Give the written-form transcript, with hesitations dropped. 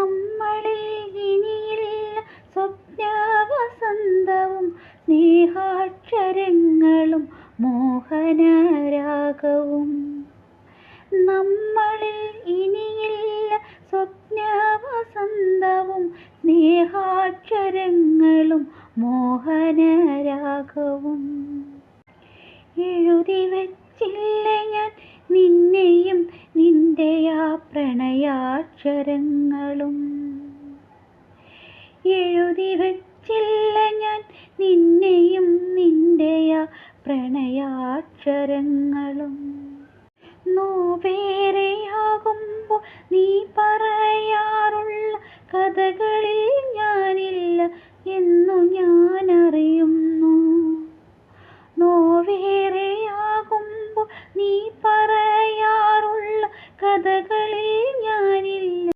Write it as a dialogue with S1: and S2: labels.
S1: നമ്മളിൽ ഇനിയില്ല സ്വപ്നവസന്തവും സ്നേഹാക്ഷരങ്ങളും മോഹനരാഗവും. നമ്മളിൽ ഇനിയില്ല സ്വപ്നവസന്തവും സ്നേഹാക്ഷരങ്ങളും മോഹനരാഗവും. എഴുതി വച്ചില്ല ഞാൻ നിന്നെയും നിന്റെ ആ പ്രണയാക്ഷരങ്ങളും. എഴുതി വച്ചില്ല ഞാൻ നിന്നെയും നിന്റെ ആ പ്രണയാക്ഷരങ്ങളും. നോവേറെയാകുമ്പോൾ നീ പറയാറുള്ള കഥകളിൽ ഞാനില്ല എന്നു ഞാൻ